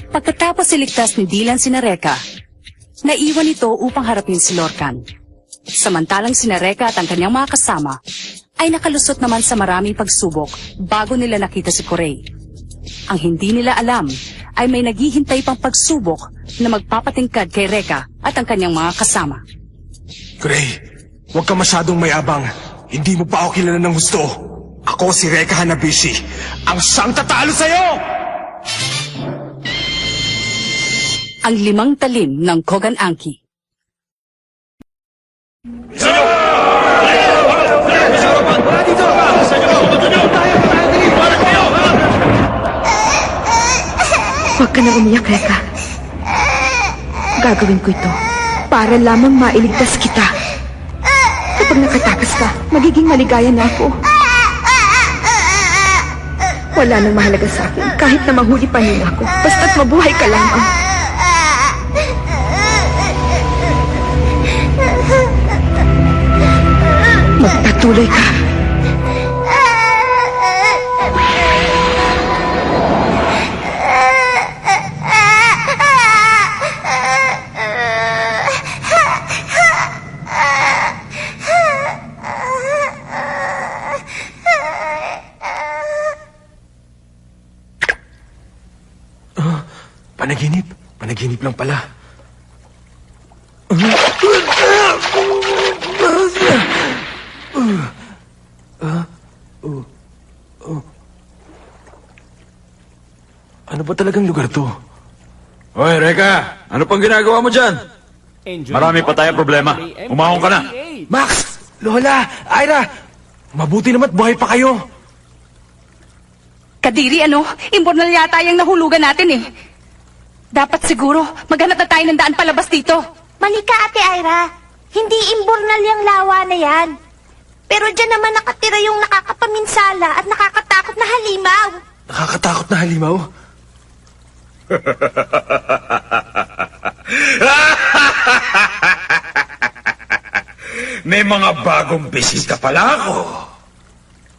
Pagkatapos iligtas ni Dylan sina Reka, naiwan ito upang harapin si Lorcan. Samantalang sina Reka at ang kanyang mga kasama ay nakalusot naman sa maraming pagsubok bago nila nakita si Corey. Ang hindi nila alam ay may naghihintay pang pagsubok na magpapatingkad kay Reka at ang kanyang mga kasama. Corey, huwag ka masyadong mayabang. Hindi mo pa ako kilala ng gusto. Ako si Reka Hanabishi, ang siyang tatalo sa'yo! Ang 5 talim ng Kogan Anki. Huwag ka na umiyak, Reka. Gagawin ko ito para lamang mailigtas kita. Kapag nakatakas ka, magiging maligaya na ako. Wala nang mahalaga sa akin kahit na mahuli pa nila ako. Basta't mabuhay ka lamang. Magpatuloy ka. Panaginip. Panaginip lang pala. Ano ba talagang lugar to? Hoy, Reka! Ano pang ginagawa mo dyan? Marami pa tayong problema. Umahon ka na. Max! Lola! Ira! Mabuti naman buhay pa kayo. Kadiri, ano? Imbornal yata yung nahulugan natin eh. Dapat siguro maghanap na tayo ng daan palabas dito. Mali ka, Ate Ira. Hindi imbornal yung lawa na yan. Pero dyan naman nakatira yung nakakapaminsala at nakakatakot na halimaw. Nakakatakot na halimaw? May mga bagong bisita pala ako.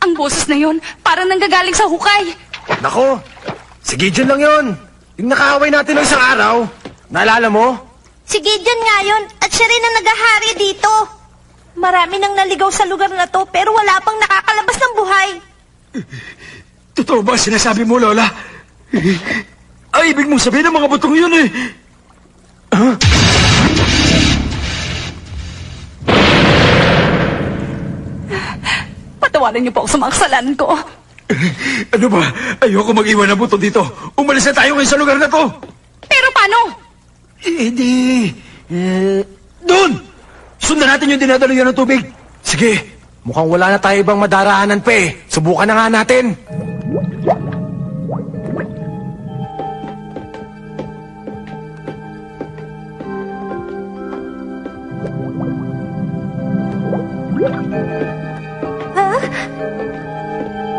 Ang boses na yon, parang nanggagaling sa hukay. Nako, si Gideon lang yon. Yung nakaaway natin ng isang araw. Naalala mo? Si Gideon nga yun at siya rin ang nagahari dito. Marami nang naligaw sa lugar na to pero wala pang nakakalabas ng buhay. Totoo ba sinasabi mo, Lola? Ay, ibig mong sabihin ng mga butong yun eh. Huh? Patawarin niyo po ako sa mga kasalanan ko. Ano ba? Ayoko mag-iwan ng buto dito. Umalis na tayo ngayon sa lugar na to. Pero paano? Doon! Sundan natin yung dinadalo yan ng tubig. Sige, mukhang wala na tayo ibang madaraanan pa eh. Subukan na nga natin.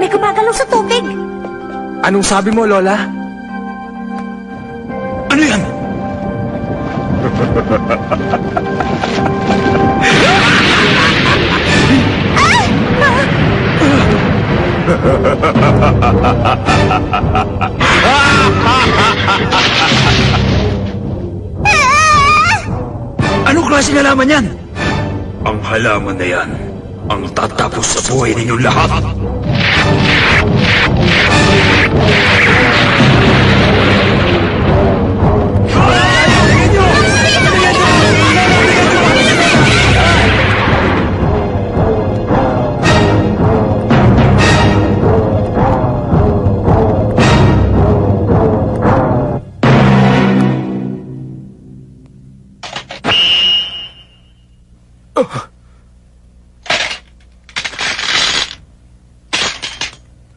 May gumagalaw sa tubig. Anong sabi mo, Lola? Ano yan? Anong klase na laman yan? Ang halaman na yan, ang tatapos sa buhay ninyong lahat.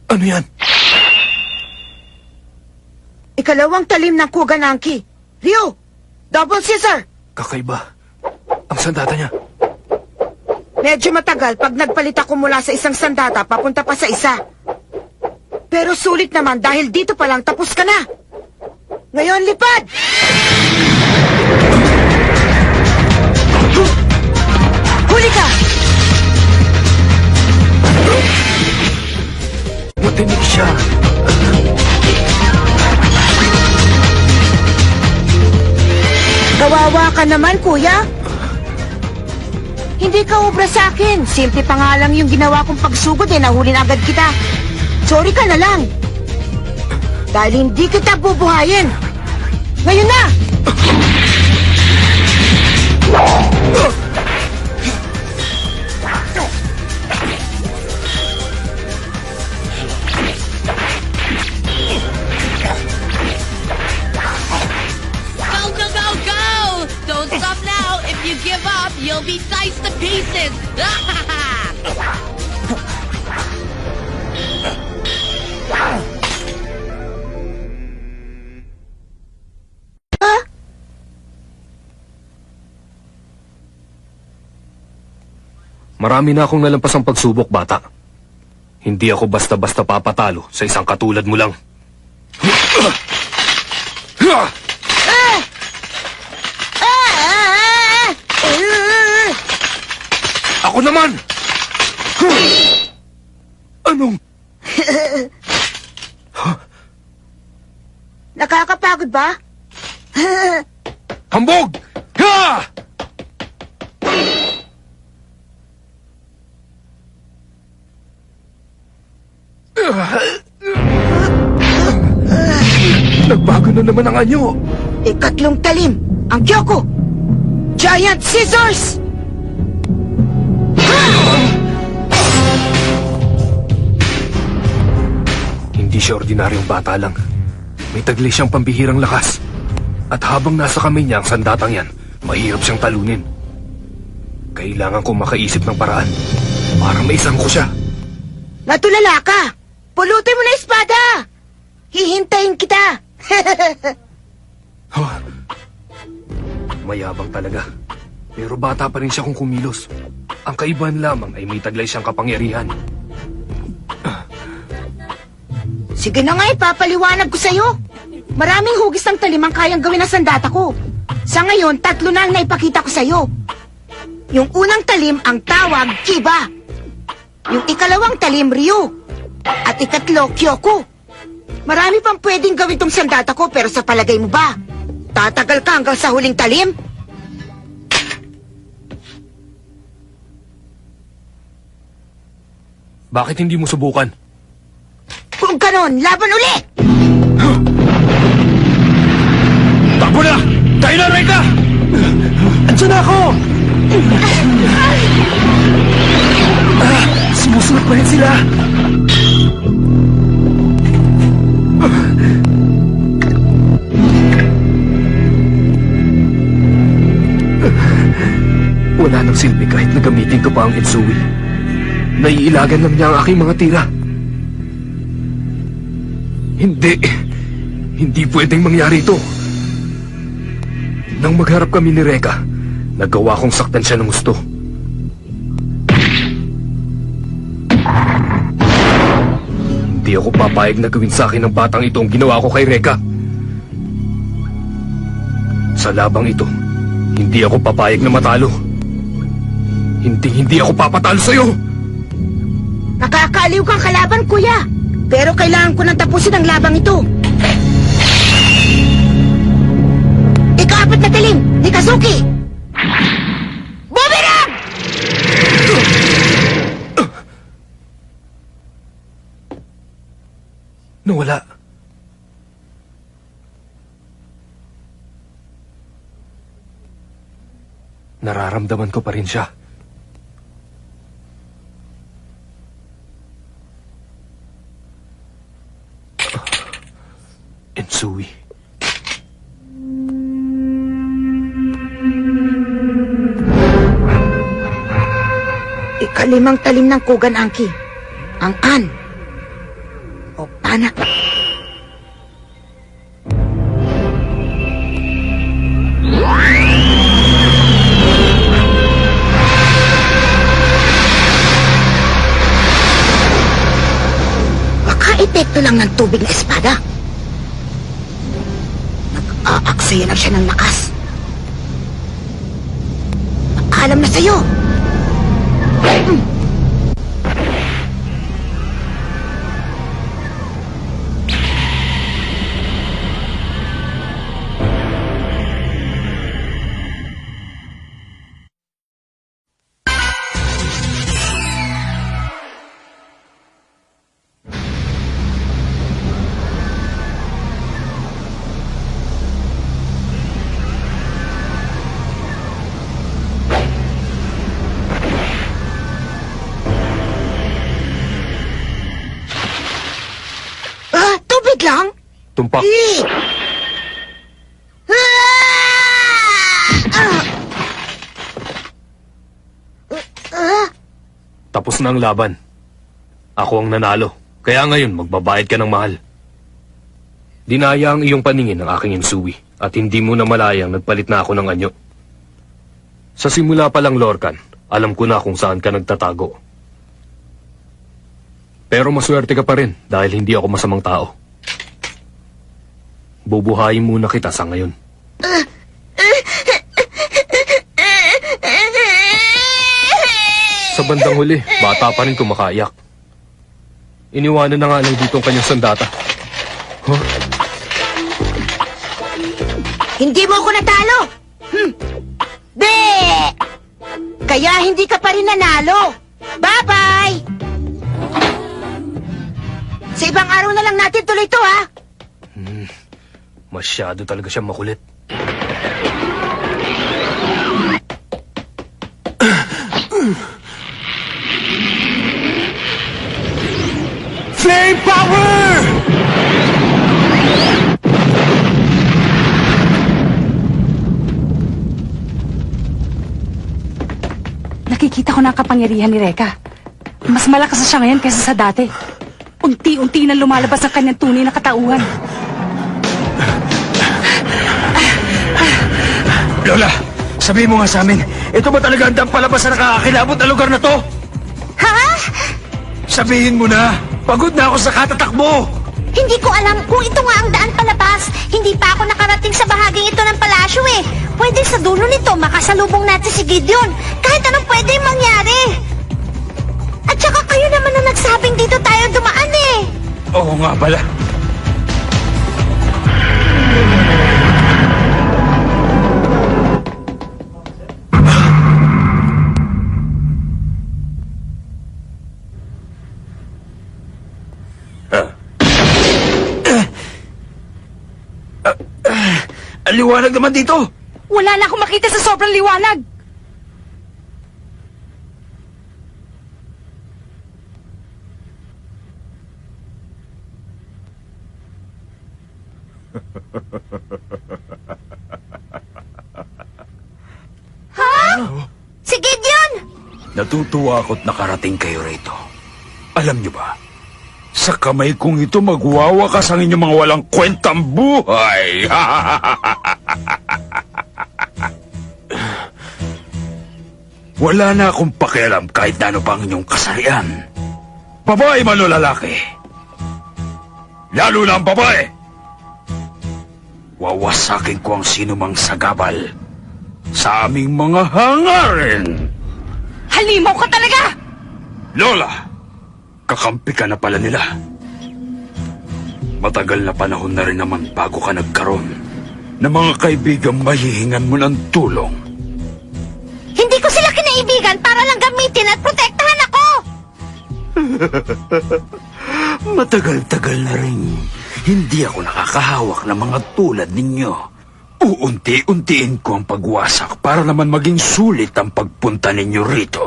Ano yan? Ikalawang talim ng Kugananki. Ryo! Double scissor! Kakaiba. Ang sandata niya. Medyo matagal pag nagpalit ako mula sa isang sandata papunta pa sa isa. Pero sulit naman dahil dito pa lang tapos ka na. Ngayon, lipad! Huli ka! Matinik siya. Kawawa ka naman, kuya. Hindi ka obra sa akin. Simple pa nga lang yung ginawa kong pagsugod nahuli na agad kita. Sorry ka na lang. Dahil hindi kita bubuhayin. Ngayon na! Go, go, go, go! Don't stop now. If you give up, you'll be diced to pieces. Marami na akong nalampasang pagsubok, bata. Hindi ako basta-basta papatalo sa isang katulad mo lang. Ako naman! Anong... Nakakapagod ba? Hambog! Ha! Nagbago na naman ang anyo. Ikatlong talim, ang Kyoko! Giant Scissors! Hindi siya ordinaryong bata lang. May taglay siyang pambihirang lakas. At habang nasa kamay niya ang sandatang yan, mahirap siyang talunin. Kailangan kong makaisip ng paraan para maisang ko siya. Natulala ka! Pulutin mo na espada! Hihintayin kita! Huh. Mayabang talaga. Pero bata pa rin siya kung kumilos. Ang kaibahan lamang ay may taglay siyang kapangyarihan. Sige na nga, ipapaliwanag ko sa'yo. Maraming hugis ng talim ang kayang gawin ng sandata ko. Sa ngayon, 3 na ang naipakita ko sa'yo. Yung unang talim ang tawag, Kiba. Yung ikalawang talim, Ryu. At ikatlo, Kyoko. Marami pang pwedeng gawin tong sandata ko, pero sa palagay mo ba, tatagal ka hanggang sa huling talim? Bakit hindi mo subukan? Kung ganon, laban ulit! Takbo na! Tayo na, Reka! Andiyan na ako! Sumusunod pa rin sila! Wala nang silbi kahit nagamitin ko pa ang Itsui. Naiilagan lang niya ang aking mga tira. Hindi pwedeng mangyari ito. Nang magharap kami ni Reka, nagawa kong saktan siya ng gusto. Hindi ako papayag na gawin sa akin ng batang ito ang ginawa ko kay Reka. Sa labang ito, hindi ako papayag na matalo. Hindi ako papatalo sa'yo! Nakakaaliw kang kalaban, kuya. Pero kailangan ko nang tapusin ang labang ito. Ika-4 na talim, ni Kazuki. Nawala. Nararamdaman ko pa rin siya. Ensui. Ikalimang talim ng Kugan Angki. Ang An. O Pana. Baka epekto lang ng tubig na espada. Nag-aaksaya na siya ng lakas. Alam na sa'yo. Tubig lang? Tumpak. Tapos na ang laban. Ako ang nanalo. Kaya ngayon, magbabayad ka ng mahal. Dinaya ang iyong paningin ng aking Ensui at hindi mo na malayang nagpalit na ako ng anyo. Sa simula pa lang, Lorcan, alam ko na kung saan ka nagtatago. Pero maswerte ka pa rin dahil hindi ako masamang tao. Bubuhayin muna kita sa ngayon. Sa bandang huli, bata pa rin kumakaiyak. Iniwanan na nga lang dito ang kanyang sandata. Huh? Hindi mo ako natalo! Be! Kaya hindi ka pa rin nanalo! Bye-bye! Sa ibang araw na lang natin tuloy to, ha? Masyado talaga siya makulit. Flame power! Nakikita ko na ang kapangyarihan ni Reka. Mas malakas na siya ngayon kaysa sa dati. Unti-unti na lumalabas ang kanyang tunay na katauhan. Lola, sabihin mo nga sa amin, ito ba talaga ang dam palabas sa nakakakilabot na lugar na to? Ha? Sabihin mo na, pagod na ako sa katatakbo. Hindi ko alam kung ito nga ang daan palabas. Hindi pa ako nakarating sa bahaging ito ng palasyo eh. Pwede sa dulo nito makasalubong natin si Gideon. Kahit anong pwede mangyari. At saka kayo naman ang nagsabing dito tayo dumaan eh. Oo nga pala. Ang liwanag naman dito. Wala na akong makita sa sobrang liwanag. Si Gideon! Natutuwa ako't nakarating kayo rito. Alam niyo ba, sa kamay kong ito magwawakas ang inyong mga walang kwentang buhay. Wala na akong pakialam kahit na ano pa ang inyong kasarian. Babae man o lalaki. Lalo na ang babae. Wawasakin ko ang sinumang sagabal sa aming mga hangarin. Halimaw ka talaga! Lola, kakampi ka na pala nila. Matagal na panahon na rin naman bago ka nagkaroon ng mga kaibigang mahihingan mo ng tulong. Hindi ko sila kinaibigan para lang gamitin at protektahan ako! Matagal-tagal na rin hindi ako nakakahawak ng mga tulad ninyo. Uunti-untiin ko ang pagwasak para naman maging sulit ang pagpunta ninyo rito.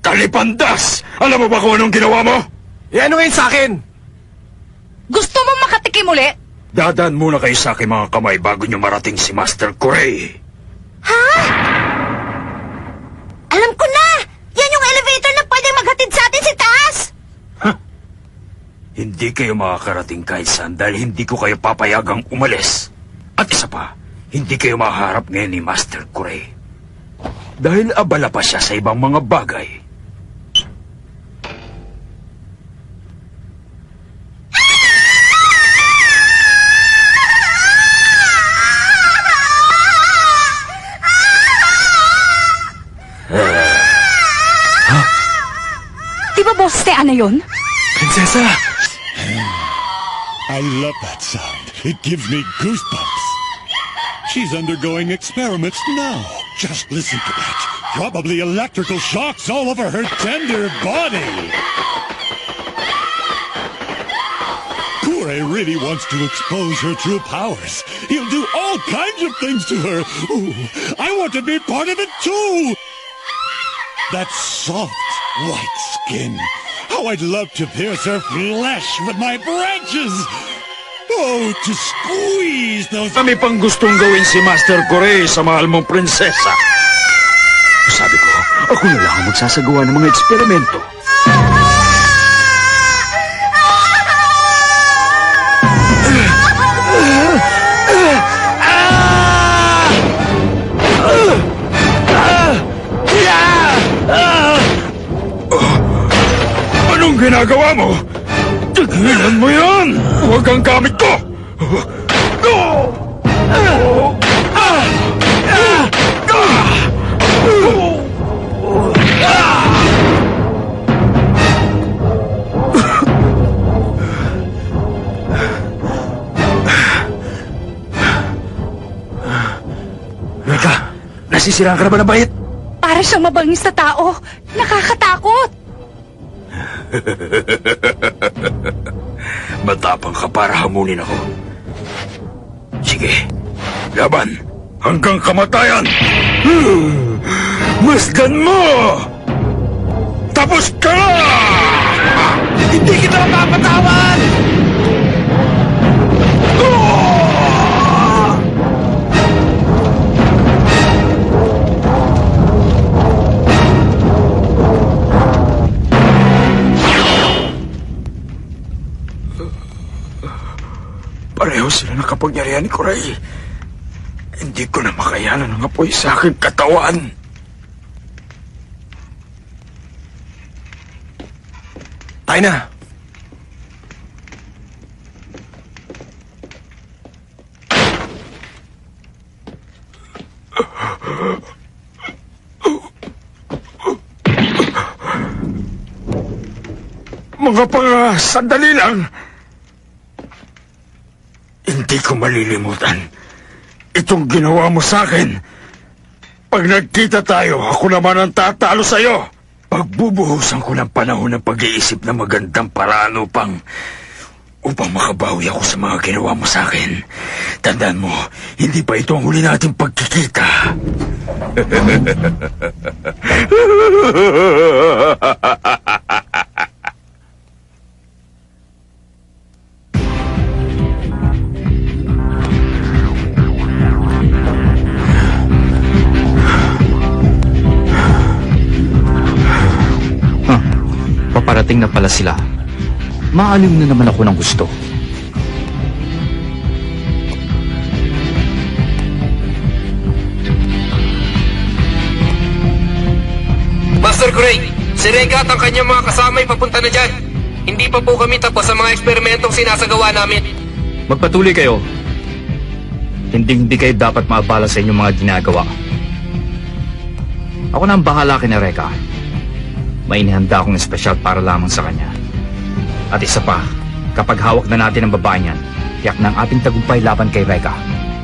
Talipandas! Alam mo ba kung anong ginawa mo? Eh ano ngayon sa akin? Gusto mo makatikim uli? Dadaan muna kayo sa aking mga kamay bago nyo marating si Master Corey. Alam ko na! Yan yung elevator na pwedeng maghatid sa atin sa taas! Hindi kayo makakarating kahit saan dahil hindi ko kayo papayagang umalis. At isa pa, hindi kayo maharap ngayon ni Master Corey. Dahil abala pa siya sa ibang mga bagay. Di ba boss te ano yun? Prinsesa! I love that sound. It gives me goosebumps. She's undergoing experiments now. Just listen to that. Probably electrical shocks all over her tender body. Kure really wants to expose her true powers. He'll do all kinds of things to her. Ooh, I want to be part of it too. That soft, white skin. How I'd love to pierce her flesh with my branches. Oh, to squeeze those... Kami pang gustong gawin si Master Corey sa mahal mong prinsesa. Sabi ko, ako na lang ang magsasagawa ng mga eksperimento. Anong ginagawa mo? Tigilan mo yan! Huwag kang gamit ko! Mika, nasisiraan ka na ba ng bayit? Para siyang mabangis na tao. Nakakatakot. Matapang ka para hamunin ako. Sige, laban hanggang kamatayan. Masdan mo! Tapos ka! Hindi kita mapapatawan! Pareho sila ng kapangyarihan ni Corey. Hindi ko na makayanan ang apoy sa aking katawan. Tayo na! Mga sandali lang. Hindi ko malilimutan itong ginawa mo sa akin. Pag nagkita tayo, ako naman ang tatalo sa'yo. Pagbubuhusan ko ng panahon ng pag-iisip na magandang paraan upang makabawi ako sa mga ginawa mo sa akin. Tandaan mo, hindi pa ito ang huli nating pagkikita. Paparating na pala sila. Maalim na naman ako ng gusto. Master Corey, si Reka at ang kanyang mga kasama ay papunta na dyan. Hindi pa po kami tapos sa mga eksperimentong sinasagawa namin. Magpatuloy kayo. Hindi kayo dapat maabala sa inyong mga ginagawa. Ako na ang bahala kina Reka. May inihanda akong espesyal para lamang sa kanya. At isa pa, kapag hawak na natin ang babaeng yan, tiyak na ang ating tagumpay laban kay Reka.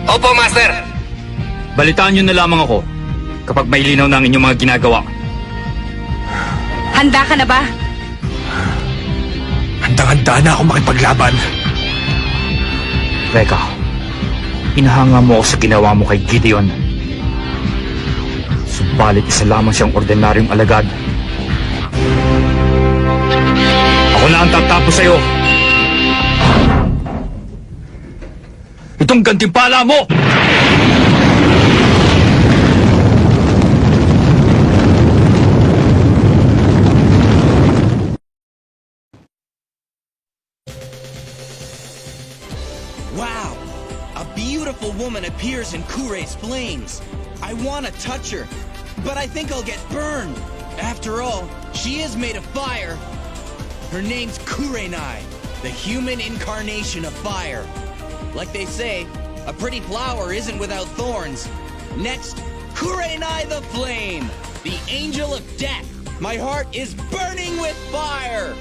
Opo, Master! Balitaan nyo na lamang ako kapag may linaw na ang inyong mga ginagawa. Handa ka na ba? Handang-handa na ako makipaglaban. Reka, inahanga mo ako sa ginawa mo kay Gideon. Subalit isa lamang siyang ordinaryong alagad. Ako na ang tatapos sa'yo. Itong gantimpala mo! Wow! A beautiful woman appears in Kurei's flames. I want to touch her, but I think I'll get burned. After all, she is made of fire. Her name's Kurenai, the human incarnation of fire. Like they say, a pretty flower isn't without thorns. Next, Kurenai the Flame, the angel of death. My heart is burning with fire.